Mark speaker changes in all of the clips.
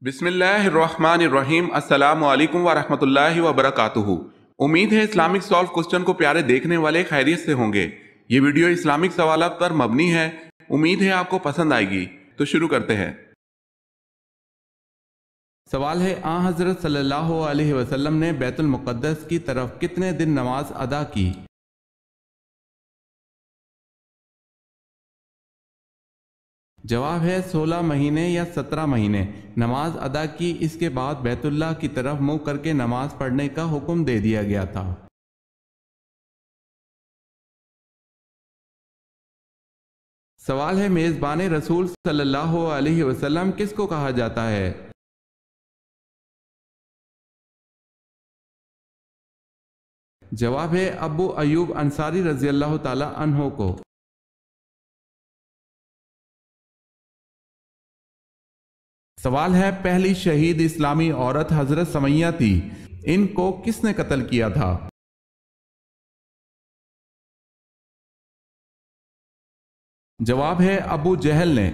Speaker 1: بسم اللہ الرحمن الرحیم۔ السلام علیکم ورحمۃ اللہ وبرکاتہ۔ امید ہے اسلامک سالو کوسچن کو پیارے دیکھنے والے خیریت سے ہوں گے۔ یہ ویڈیو اسلامک سوالات پر مبنی ہے، امید ہے آپ کو پسند آئے گی۔ تو شروع کرتے ہیں۔ سوال ہے، آن حضرت صلی اللہ علیہ وسلم نے بیت المقدس کی طرف کتنے دن نماز ادا کی؟ جواب ہے 16 مہینے یا 17 مہینے نماز ادا کی۔ اس کے بعد بیت اللہ کی طرف منہ کر کے نماز پڑھنے کا حکم دے دیا گیا تھا۔ سوال ہے، میزبان رسول صلی اللہ علیہ وسلم کس کو کہا جاتا ہے؟ جواب ہے ابو ایوب انصاری رضی اللہ تعالی عنہ کو۔ سوال ہے، پہلی شہید اسلامی عورت حضرت سمیہ تھی، ان کو کس نے قتل کیا تھا؟ جواب ہے ابو جہل نے۔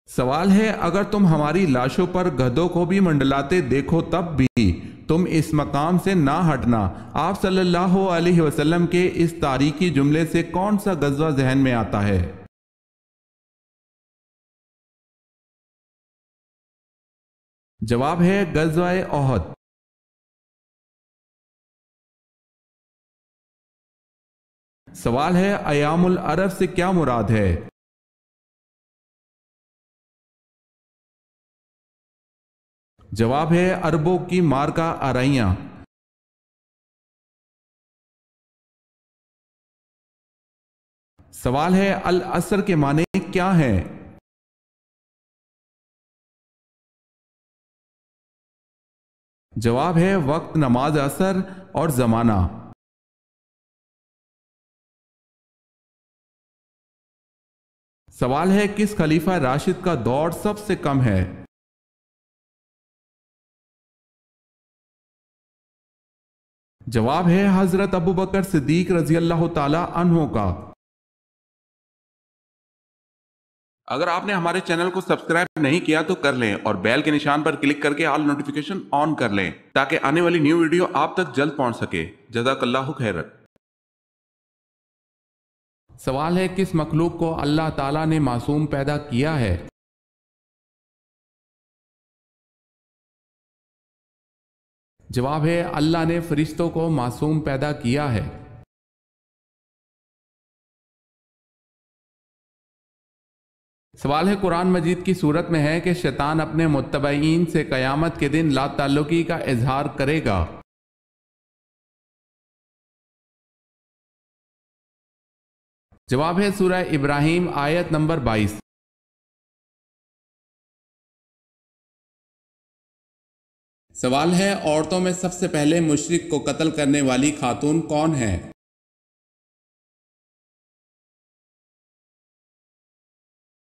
Speaker 1: سوال ہے، اگر تم ہماری لاشوں پر گدھوں کو بھی منڈلاتے دیکھو تب بھی تم اس مقام سے نہ ہٹنا۔ آپ صلی اللہ علیہ وسلم کے اس تاریخی جملے سے کون سا غزوہ ذہن میں آتا ہے؟ جواب ہے غزوہ احد۔ سوال ہے، ایام العرب سے کیا مراد ہے؟ جواب ہے عربوں کی مارکا آرائیاں۔ سوال ہے، العصر کے معنی کیا ہیں؟ جواب ہے وقت، نماز عصر اور زمانہ۔ سوال ہے، کس خلیفہ راشد کا دور سب سے کم ہے؟ جواب ہے حضرت ابوبکر صدیق رضی اللہ تعالی عنہ کا۔ اگر آپ نے ہمارے چینل کو سبسکرائب نہیں کیا تو کر لیں اور بیل کے نشان پر کلک کر کے آل نوٹیفیکیشن آن کر لیں تاکہ آنے والی نیو ویڈیو آپ تک جلد پہنچ سکے۔ جزاک اللہ خیر۔ سوال ہے، کس مخلوق کو اللہ تعالیٰ نے معصوم پیدا کیا ہے؟ جواب ہے اللہ نے فرشتوں کو معصوم پیدا کیا ہے۔ سوال ہے، قرآن مجید کی صورت میں ہے کہ شیطان اپنے متبعین سے قیامت کے دن لا تعلقی کا اظہار کرے گا۔ جواب ہے سورہ ابراہیم آیت نمبر 22۔ سوال ہے، عورتوں میں سب سے پہلے مشرک کو قتل کرنے والی خاتون کون ہے؟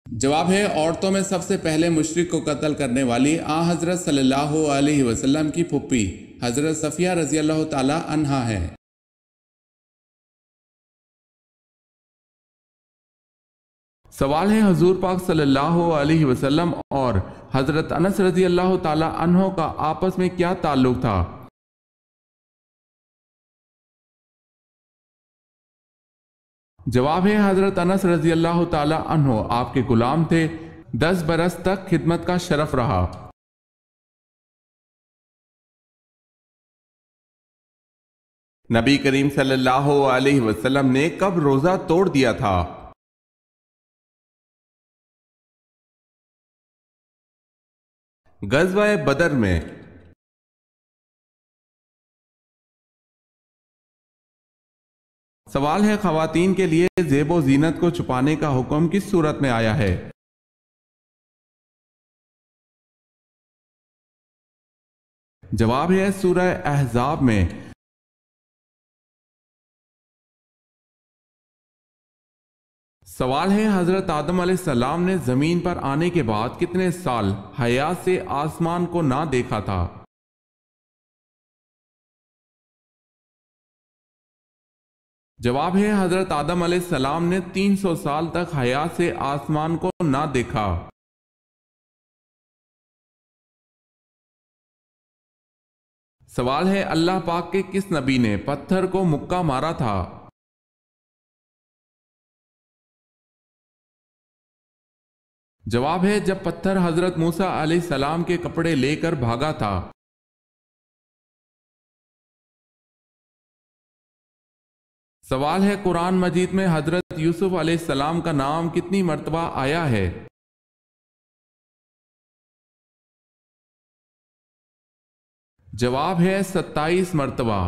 Speaker 1: جواب ہے عورتوں میں سب سے پہلے مشرک کو قتل کرنے والی آن حضرت صلی اللہ علیہ وسلم کی پھپھی حضرت صفیہ رضی اللہ تعالی عنہا ہے۔ سوال ہے، حضور پاک صلی اللہ علیہ وسلم اور حضرت انس رضی اللہ تعالی عنہ کا آپس میں کیا تعلق تھا؟ جواب ہے حضرت انس رضی اللہ تعالی عنہ آپ کے غلام تھے، 10 برس تک خدمت کا شرف رہا۔ نبی کریم صلی اللہ علیہ وسلم نے کب روزہ توڑ دیا تھا؟ غزوہ بدر میں۔ سوال ہے، خواتین کے لیے زیب و زینت کو چھپانے کا حکم کس صورت میں آیا ہے؟ جواب ہے سورہ احزاب میں۔ سوال ہے، حضرت آدم علیہ السلام نے زمین پر آنے کے بعد کتنے سال حیا سے آسمان کو نہ دیکھا تھا؟ جواب ہے حضرت آدم علیہ السلام نے 300 سال تک حیا سے آسمان کو نہ دیکھا۔ سوال ہے اللہ پاک کے کس نبی نے پتھر کو مکہ مارا تھا؟ جواب ہے جب پتھر حضرت موسیٰ علیہ السلام کے کپڑے لے کر بھاگا تھا۔ سوال ہے قرآن مجید میں حضرت یوسف علیہ السلام کا نام کتنی مرتبہ آیا ہے؟ جواب ہے 27 مرتبہ۔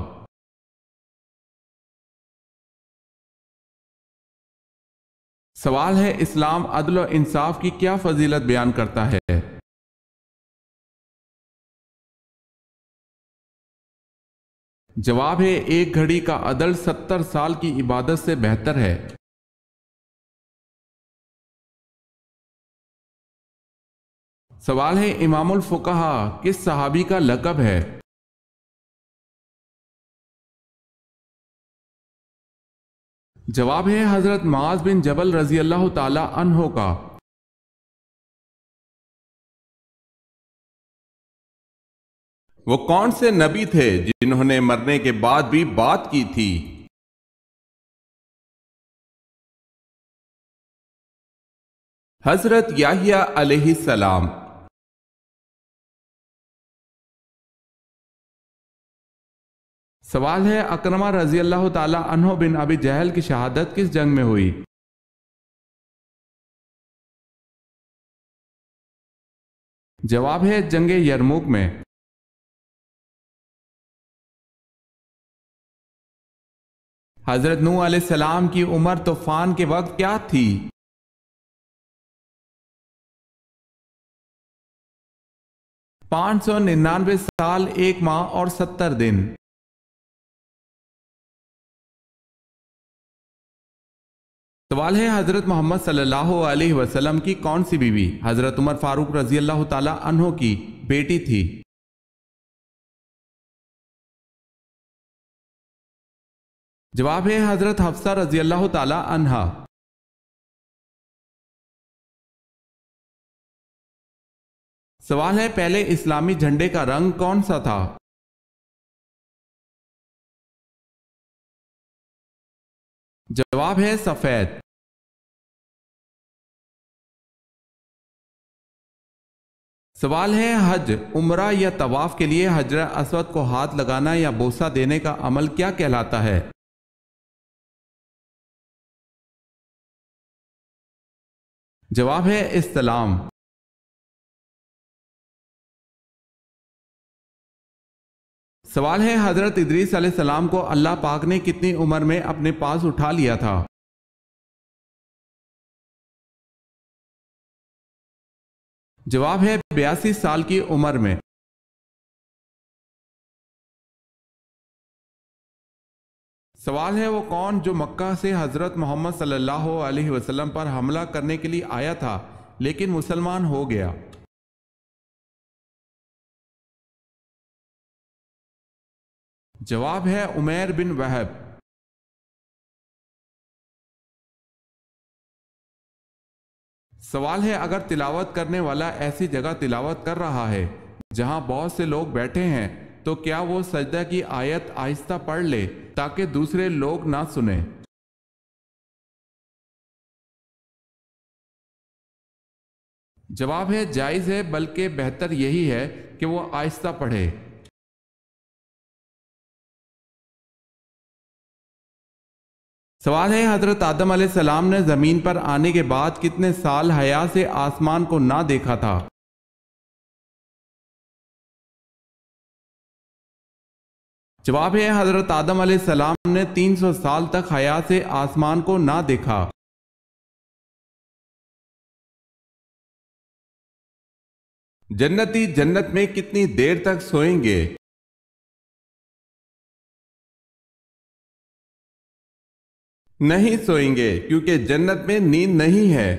Speaker 1: سوال ہے اسلام عدل و انصاف کی کیا فضیلت بیان کرتا ہے؟ جواب ہے ایک گھڑی کا عدل 70 سال کی عبادت سے بہتر ہے۔ سوال ہے امام الفقہا کس صحابی کا لقب ہے؟ جواب ہے حضرت معاذ بن جبل رضی اللہ تعالی عنہ کا۔ وہ کون سے نبی تھے جنہوں نے مرنے کے بعد بھی بات کی تھی؟ حضرت یحییٰ علیہ السلام۔ سوال ہے اکرمہ رضی اللہ تعالی عنہ بن ابی جہل کی شہادت کس جنگ میں ہوئی؟ جواب ہے جنگ یرموک میں۔ حضرت نوح علیہ السلام کی عمر طوفان کے وقت کیا تھی؟ 599 سال 1 ماہ اور 70 دن۔ سوال ہے حضرت محمد صلی اللہ علیہ وسلم کی کون سی بیوی حضرت عمر فاروق رضی اللہ تعالی عنہ کی بیٹی تھی؟ جواب ہے حضرت حفصہ رضی اللہ تعالی عنہا۔ سوال ہے پہلے اسلامی جھنڈے کا رنگ کون سا تھا؟ جواب ہے سفید۔ سوال ہے حج، عمرہ یا طواف کے لیے حجر اسود کو ہاتھ لگانا یا بوسہ دینے کا عمل کیا کہلاتا ہے؟ جواب ہے استلام۔ سوال ہے حضرت ادریس علیہ السلام کو اللہ پاک نے کتنی عمر میں اپنے پاس اٹھا لیا تھا؟ جواب ہے 82 سال کی عمر میں۔ سوال ہے وہ کون جو مکہ سے حضرت محمد صلی اللہ علیہ وسلم پر حملہ کرنے کے لیے آیا تھا لیکن مسلمان ہو گیا؟ جواب ہے عمیر بن وہب۔ سوال ہے اگر تلاوت کرنے والا ایسی جگہ تلاوت کر رہا ہے جہاں بہت سے لوگ بیٹھے ہیں تو کیا وہ سجدہ کی آیت آہستہ پڑھ لے تاکہ دوسرے لوگ نہ سنیں؟ جواب ہے جائز ہے بلکہ بہتر یہی ہے کہ وہ آہستہ پڑھے۔ سوال ہے حضرت آدم علیہ السلام نے زمین پر آنے کے بعد کتنے سال حیا سے آسمان کو نہ دیکھا تھا؟ جواب ہے حضرت آدم علیہ السلام نے 300 سال تک حیا سے آسمان کو نہ دیکھا۔ جنتی جنت میں کتنی دیر تک سوئیں گے؟ نہیں سوئیں گے کیونکہ جنت میں نیند نہیں ہے۔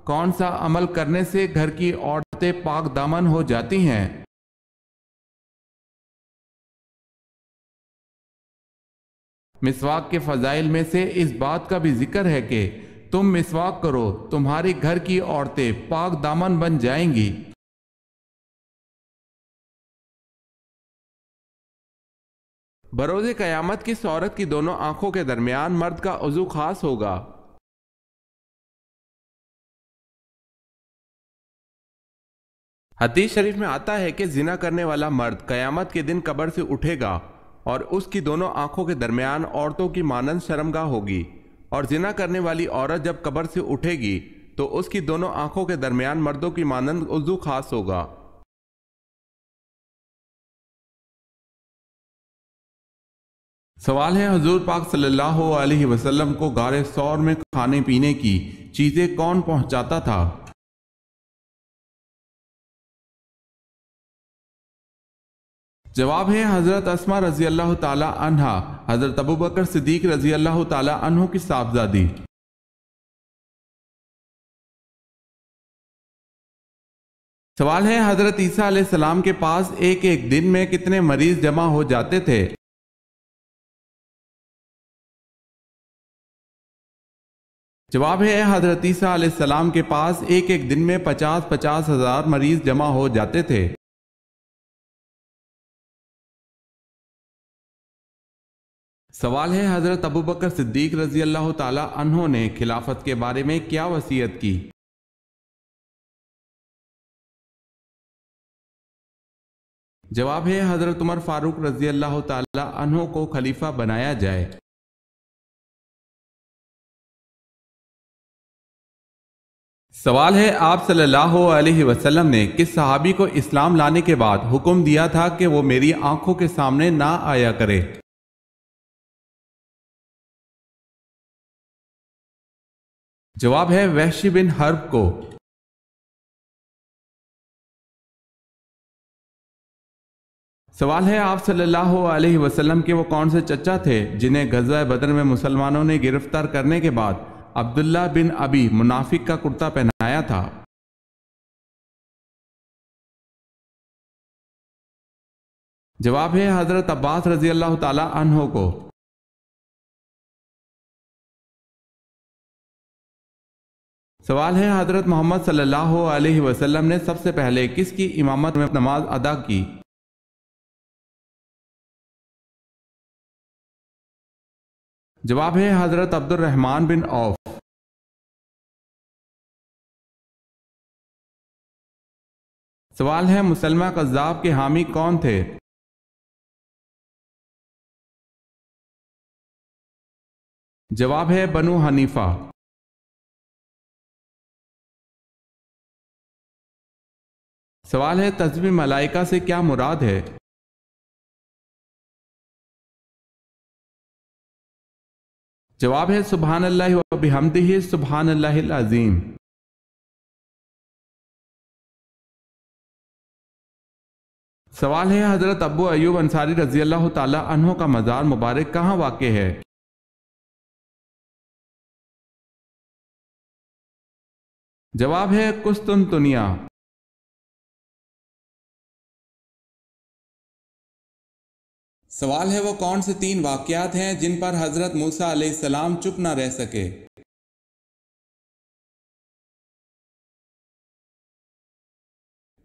Speaker 1: کون سا عمل کرنے سے گھر کی عورتیں پاک دامن ہو جاتی ہیں؟ مسواک کے فضائل میں سے اس بات کا بھی ذکر ہے کہ تم مسواک کرو، تمہاری گھر کی عورتیں پاک دامن بن جائیں گی۔ بروز قیامت کس عورت کی دونوں آنکھوں کے درمیان مرد کا عضو خاص ہوگا؟ حدیث شریف میں آتا ہے کہ زنا کرنے والا مرد قیامت کے دن قبر سے اٹھے گا اور اس کی دونوں آنکھوں کے درمیان عورتوں کی مانند شرمگاہ ہوگی، اور زنا کرنے والی عورت جب قبر سے اٹھے گی تو اس کی دونوں آنکھوں کے درمیان مردوں کی مانند عضو خاص ہوگا۔ سوال ہے، حضور پاک صلی اللہ علیہ وسلم کو غار ثور میں کھانے پینے کی چیزیں کون پہنچاتا تھا؟ جواب ہے حضرت اسما رضی اللہ تعالی عنہا، حضرت ابوبکر صدیق رضی اللہ تعالی عنہ کی صاحبزادی۔ سوال ہے، حضرت عیسیٰ علیہ السلام کے پاس ایک ایک دن میں کتنے مریض جمع ہو جاتے تھے؟ جواب ہے، حضرت عیسیٰ علیہ السلام کے پاس ایک ایک دن میں 50 ہزار مریض جمع ہو جاتے تھے۔ سوال ہے، حضرت ابوبکر صدیق رضی اللہ تعالی عنہ نے خلافت کے بارے میں کیا وصیت کی؟ جواب ہے، حضرت عمر فاروق رضی اللہ تعالی عنہ کو خلیفہ بنایا جائے۔ سوال ہے، آپ صلی اللہ علیہ وسلم نے کس صحابی کو اسلام لانے کے بعد حکم دیا تھا کہ وہ میری آنکھوں کے سامنے نہ آیا کرے؟ جواب ہے، وحشی بن حرب کو۔ سوال ہے، آپ صلی اللہ علیہ وسلم کے وہ کون سے چچا تھے جنہیں غزوہ بدر میں مسلمانوں نے گرفتار کرنے کے بعد عبداللہ بن ابی منافق کا کرتا پہنایا تھا؟ جواب ہے، حضرت عباس رضی اللہ تعالی عنہ کو۔ سوال ہے، حضرت محمد صلی اللہ علیہ وسلم نے سب سے پہلے کس کی امامت میں نماز ادا کی؟ جواب ہے، حضرت عبد الرحمن بن عوف۔ سوال ہے، مسلمہ کذاب کے حامی کون تھے؟ جواب ہے، بنو حنیفہ۔ سوال ہے، تسبیح ملائکہ سے کیا مراد ہے؟ جواب ہے، سبحان اللہ و بحمدہ سبحان اللہ العظیم۔ سوال ہے، حضرت ابو ایوب انصاری رضی اللہ تعالی عنہ کا مزار مبارک کہاں واقع ہے؟ جواب ہے، قسطنطنیہ۔ سوال ہے، وہ کون سے 3 واقعات ہیں جن پر حضرت موسیٰ علیہ السلام چپ نہ رہ سکے؟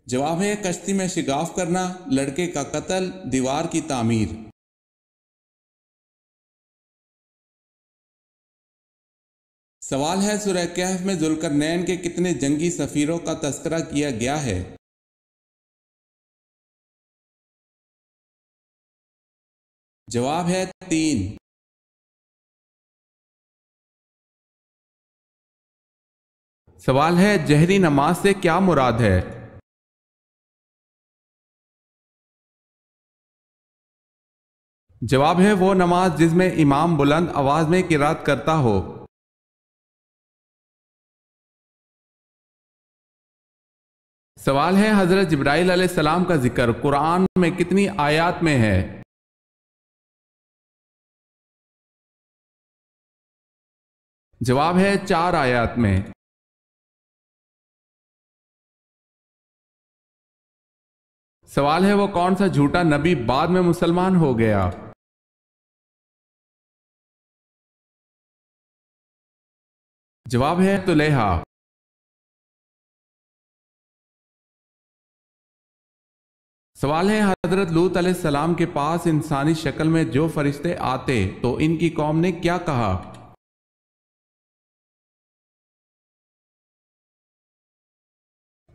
Speaker 1: جواب ہے، کشتی میں شگاف کرنا، لڑکے کا قتل، دیوار کی تعمیر۔ سوال ہے، سورہ کہف میں ذوالقرنین کے کتنے جنگی سفیروں کا تذکرہ کیا گیا ہے؟ جواب ہے، 3۔ سوال ہے، جہری نماز سے کیا مراد ہے؟ جواب ہے، وہ نماز جس میں امام بلند آواز میں قرات کرتا ہو۔ سوال ہے، حضرت جبرائیل علیہ السلام کا ذکر قرآن میں کتنی آیات میں ہے؟ جواب ہے، 4 آیات میں۔ سوال ہے، وہ کون سا جھوٹا نبی بعد میں مسلمان ہو گیا؟ جواب ہے طلیحہ۔ سوال ہے حضرت لوط علیہ السلام کے پاس انسانی شکل میں جو فرشتے آتے تو ان کی قوم نے کیا کہا؟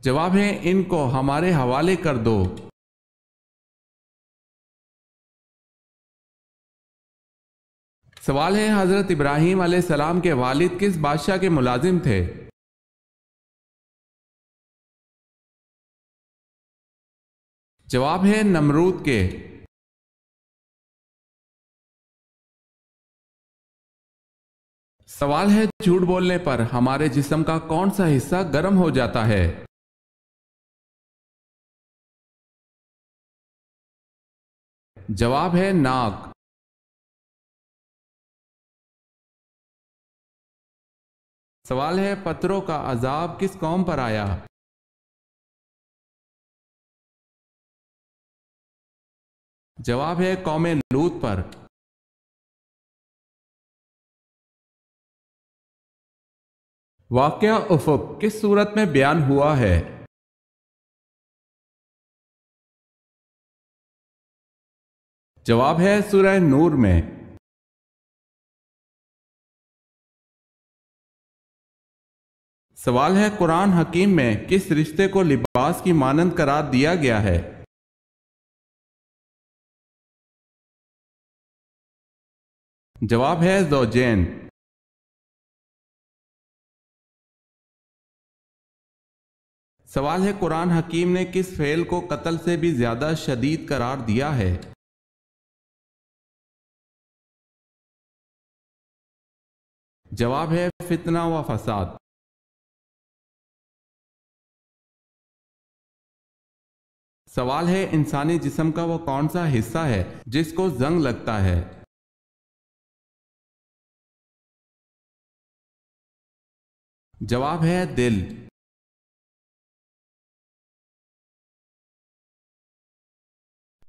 Speaker 1: جواب ہے ان کو ہمارے حوالے کر دو۔ سوال ہے حضرت ابراہیم علیہ السلام کے والد کس بادشاہ کے ملازم تھے؟ جواب ہے نمرود کے۔ سوال ہے جھوٹ بولنے پر ہمارے جسم کا کون سا حصہ گرم ہو جاتا ہے؟ جواب ہے ناک۔ سوال ہے پتھروں کا عذاب کس قوم پر آیا؟ جواب ہے قوم لوط پر۔ واقعہ افق کس صورت میں بیان ہوا ہے؟ جواب ہے سورہ نور میں۔ سوال ہے قرآن حکیم میں کس رشتے کو لباس کی مانند قرار دیا گیا ہے؟ جواب ہے زوجین۔ سوال ہے قرآن حکیم نے کس فعل کو قتل سے بھی زیادہ شدید قرار دیا ہے؟ جواب ہے فتنہ و فساد۔ سوال ہے انسانی جسم کا وہ کون سا حصہ ہے جس کو زنگ لگتا ہے؟ جواب ہے دل۔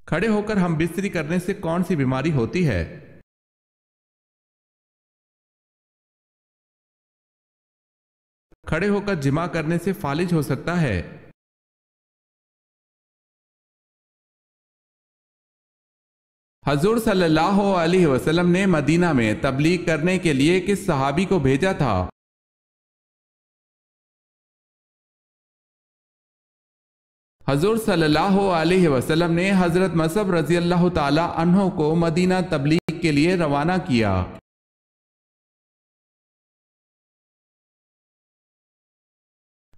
Speaker 1: کھڑے ہو کر ہم بستری کرنے سے کون سی بیماری ہوتی ہے؟ کھڑے ہو کر جمع کرنے سے فالج ہو سکتا ہے۔ حضور صلی اللہ علیہ وسلم نے مدینہ میں تبلیغ کرنے کے لیے کس صحابی کو بھیجا تھا؟ حضور صلی اللہ علیہ وسلم نے حضرت مصعب رضی اللہ تعالی عنہ کو مدینہ تبلیغ کے لیے روانہ کیا۔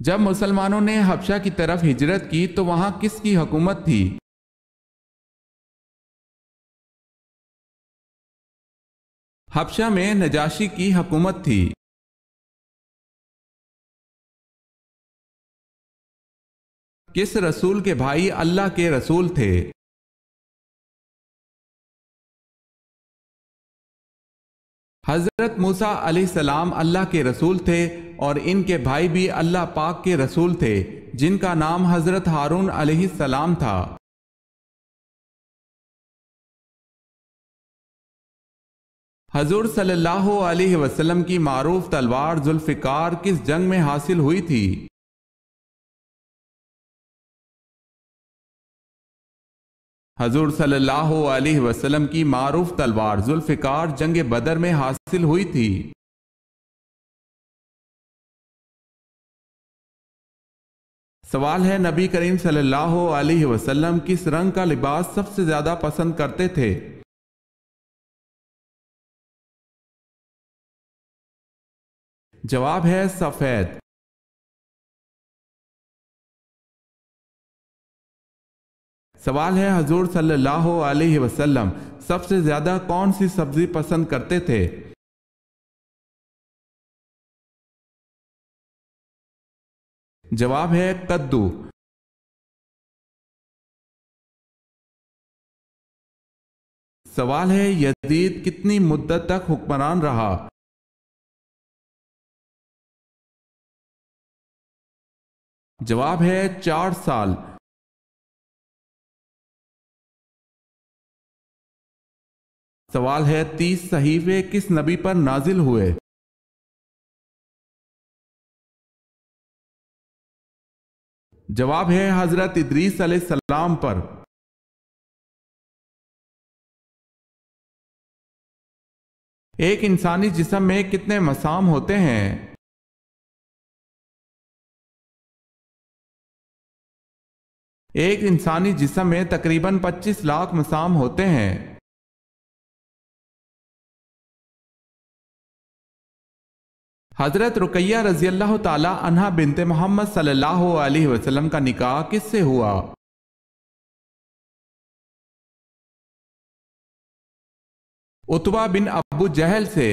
Speaker 1: جب مسلمانوں نے حبشہ کی طرف ہجرت کی تو وہاں کس کی حکومت تھی؟ حبشہ میں نجاشی کی حکومت تھی۔ کس رسول کے بھائی اللہ کے رسول تھے؟ حضرت موسیٰ علیہ السلام اللہ کے رسول تھے اور ان کے بھائی بھی اللہ پاک کے رسول تھے جن کا نام حضرت ہارون علیہ السلام تھا۔ حضور صلی اللہ علیہ وسلم کی معروف تلوار ذوالفقار کس جنگ میں حاصل ہوئی تھی؟ حضور صلی اللہ علیہ وسلم کی معروف تلوار ذوالفقار جنگ بدر میں حاصل ہوئی تھی۔ سوال ہے نبی کریم صلی اللہ علیہ وسلم کس رنگ کا لباس سب سے زیادہ پسند کرتے تھے؟ جواب ہے سفید۔ سوال ہے حضور صلی اللہ علیہ وسلم سب سے زیادہ کون سی سبزی پسند کرتے تھے؟ جواب ہے کدو۔ سوال ہے یزید کتنی مدت تک حکمران رہا؟ جواب ہے 4 سال۔ سوال ہے 30 صحیفے کس نبی پر نازل ہوئے؟ جواب ہے حضرت ادریس علیہ السلام پر۔ ایک انسانی جسم میں کتنے مسام ہوتے ہیں؟ ایک انسانی جسم میں تقریباً 25 لاکھ مسام ہوتے ہیں۔ حضرت رقیہ رضی اللہ تعالی عنہا بنت محمد صلی اللہ علیہ وسلم کا نکاح کس سے ہوا؟ عتبہ بن ابو جہل سے۔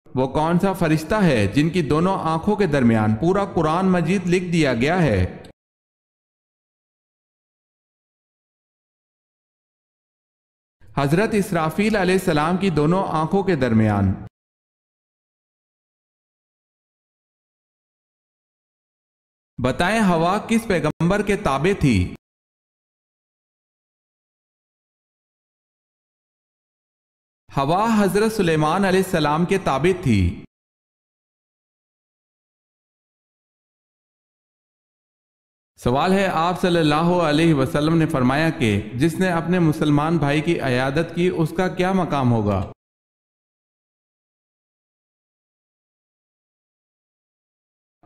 Speaker 1: وہ کون سا فرشتہ ہے جن کی دونوں آنکھوں کے درمیان پورا قرآن مجید لکھ دیا گیا ہے؟ حضرت اسرافیل علیہ السلام کی دونوں آنکھوں کے درمیان۔ بتائیں ہوا کس پیغمبر کے تابع تھی؟ ہوا حضرت سلیمان علیہ السلام کے تابع تھی۔ سوال ہے آپ صلی اللہ علیہ وسلم نے فرمایا کہ جس نے اپنے مسلمان بھائی کی عیادت کی اس کا کیا مقام ہوگا؟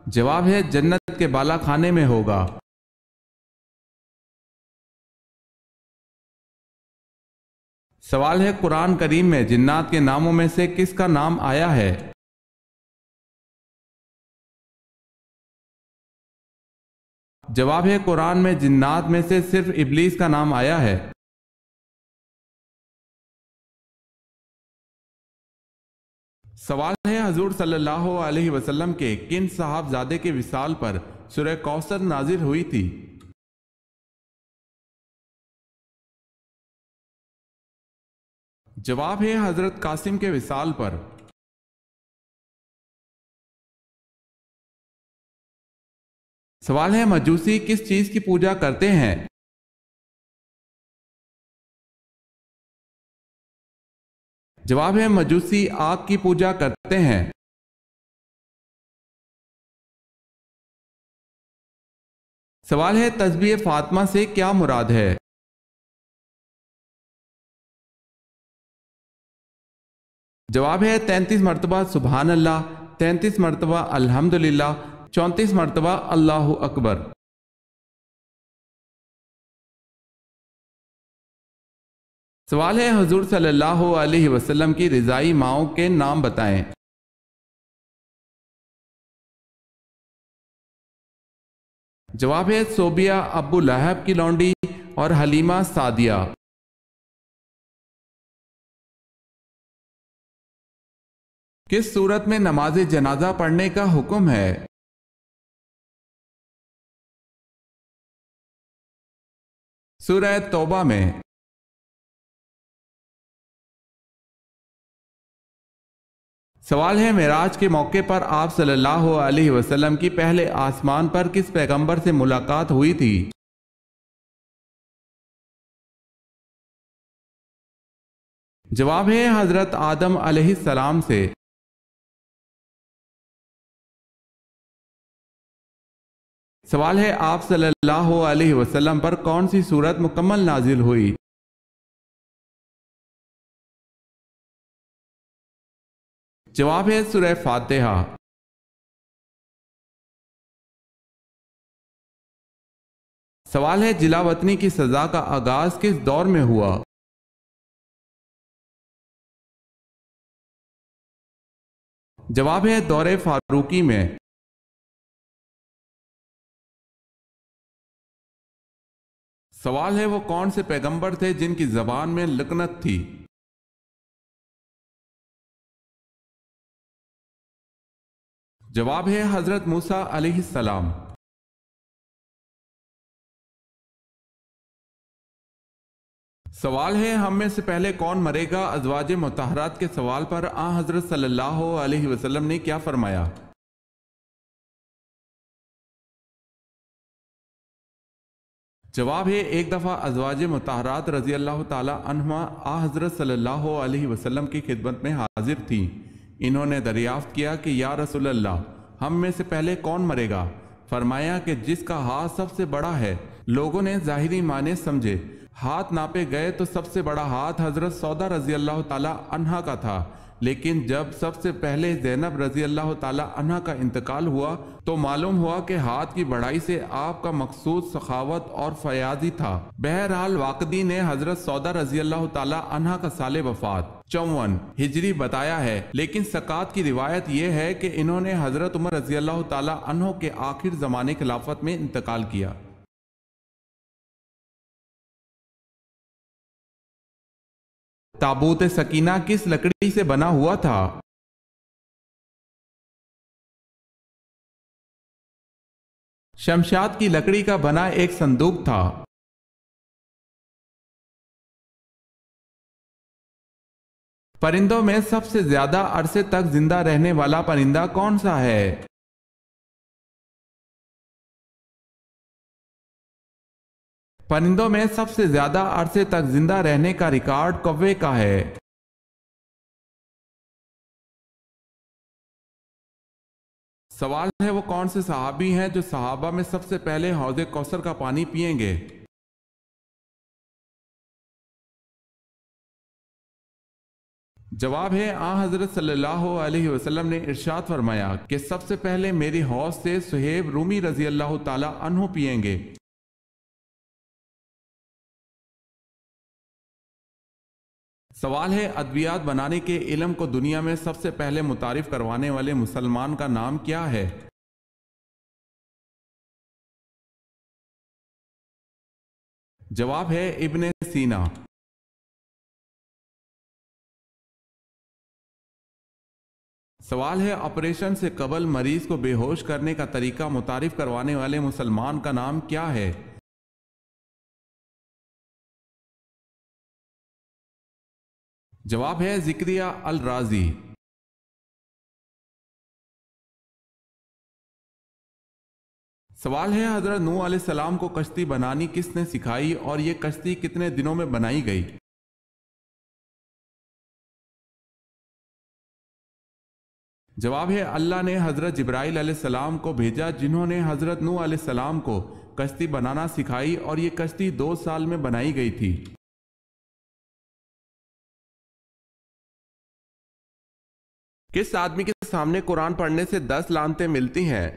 Speaker 1: جواب ہے جنت کے بالا خانے میں ہوگا۔ سوال ہے قرآن کریم میں جنات کے ناموں میں سے کس کا نام آیا ہے؟ جواب ہے قرآن میں جنات میں سے صرف ابلیس کا نام آیا ہے۔ سوال ہے حضور صلی اللہ علیہ وسلم کے کن صاحبزادے کے وصال پر سورہ کوثر نازل ہوئی تھی؟ جواب ہے حضرت قاسم کے وصال پر۔ سوال ہے مجوسی کس چیز کی پوجا کرتے ہیں؟ جواب ہے مجوسی آگ کی پوجا کرتے ہیں۔ سوال ہے تسبیح فاطمہ سے کیا مراد ہے؟ جواب ہے 33 مرتبہ سبحان اللہ، 33 مرتبہ الحمدللہ، 34 مرتبہ اللہ اکبر۔ سوال ہے حضور صلی اللہ علیہ وسلم کی رضائی ماؤں کے نام بتائیں۔ جواب ہے صوبیہ ابو لہب کی لونڈی اور حلیمہ سعدیہ۔ کس صورت میں نماز جنازہ پڑھنے کا حکم ہے؟ سورہ توبہ میں۔ سوال ہے معراج کے موقع پر آپ صلی اللہ علیہ وسلم کی پہلے آسمان پر کس پیغمبر سے ملاقات ہوئی تھی؟ جواب ہے حضرت آدم علیہ السلام سے۔ سوال ہے آپ صلی اللہ علیہ وسلم پر کون سی سورت مکمل نازل ہوئی؟ جواب ہے سورہ فاتحہ۔ سوال ہے جلا وطنی کی سزا کا آغاز کس دور میں ہوا؟ جواب ہے دور فاروقی میں۔ سوال ہے وہ کون سے پیغمبر تھے جن کی زبان میں لکنت تھی؟ جواب ہے حضرت موسیٰ علیہ السلام۔ سوال ہے ہم میں سے پہلے کون مرے گا؟ ازواج مطہرات کے سوال پر آن حضرت صلی اللہ علیہ وسلم نے کیا فرمایا؟ جواب ہے ایک دفعہ ازواج مطہرات رضی اللہ تعالی عنہما آن حضرت صلی اللہ علیہ وسلم کی خدمت میں حاضر تھیں انہوں نے دریافت کیا کہ یا رسول اللہ، ہم میں سے پہلے کون مرے گا؟ فرمایا کہ جس کا ہاتھ سب سے بڑا ہے۔ لوگوں نے ظاہری معنی سمجھے، ہاتھ ناپے گئے تو سب سے بڑا ہاتھ حضرت سودا رضی اللہ تعالی عنہا کا تھا، لیکن جب سب سے پہلے زینب رضی اللہ تعالی عنہا کا انتقال ہوا تو معلوم ہوا کہ ہاتھ کی بڑائی سے آپ کا مقصود سخاوت اور فیاضی تھا۔ بہرحال واقدی نے حضرت سودا رضی اللہ تعالی عنہا کا سال وفات 54 ہجری بتایا ہے، لیکن سکات کی روایت یہ ہے کہ انہوں نے حضرت عمر رضی اللہ تعالی عنہ کے آخر زمانے خلافت میں انتقال کیا۔ تابوت سکینہ کس لکڑی سے بنا ہوا تھا؟ شمشاد کی لکڑی کا بنا ایک صندوق تھا۔ پرندوں میں سب سے زیادہ عرصے تک زندہ رہنے والا پرندہ کون سا ہے؟ پرندوں میں سب سے زیادہ عرصے تک زندہ رہنے کا ریکارڈ کوے کا ہے۔ سوال ہے وہ کون سے صحابی ہیں جو صحابہ میں سب سے پہلے حوض کوثر کا پانی پئیں گے؟ جواب ہے حضرت صلی اللہ علیہ وسلم نے ارشاد فرمایا کہ سب سے پہلے میری حوض سے صہیب رومی رضی اللہ تعالی عنہ پئیں گے۔ سوال ہے ادویات بنانے کے علم کو دنیا میں سب سے پہلے متعارف کروانے والے مسلمان کا نام کیا ہے؟ جواب ہے ابن سینا۔ سوال ہے آپریشن سے قبل مریض کو بے ہوش کرنے کا طریقہ متعارف کروانے والے مسلمان کا نام کیا ہے؟ جواب ہے زکریا الرازی۔ سوال ہے حضرت نوح علیہ السلام کو کشتی بنانی کس نے سکھائی اور یہ کشتی کتنے دنوں میں بنائی گئی؟ جواب ہے اللہ نے حضرت جبرائیل علیہ السلام کو بھیجا جنہوں نے حضرت نوح علیہ السلام کو کشتی بنانا سکھائی اور یہ کشتی 2 سال میں بنائی گئی تھی۔ کس آدمی کے سامنے قرآن پڑھنے سے 10 لعنتیں ملتی ہیں؟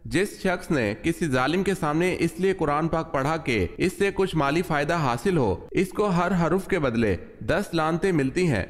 Speaker 1: جس شخص نے کسی ظالم کے سامنے اس لیے قرآن پاک پڑھا کہ اس سے کچھ مالی فائدہ حاصل ہو، اس کو ہر حرف کے بدلے 10 لعنتیں ملتی ہیں۔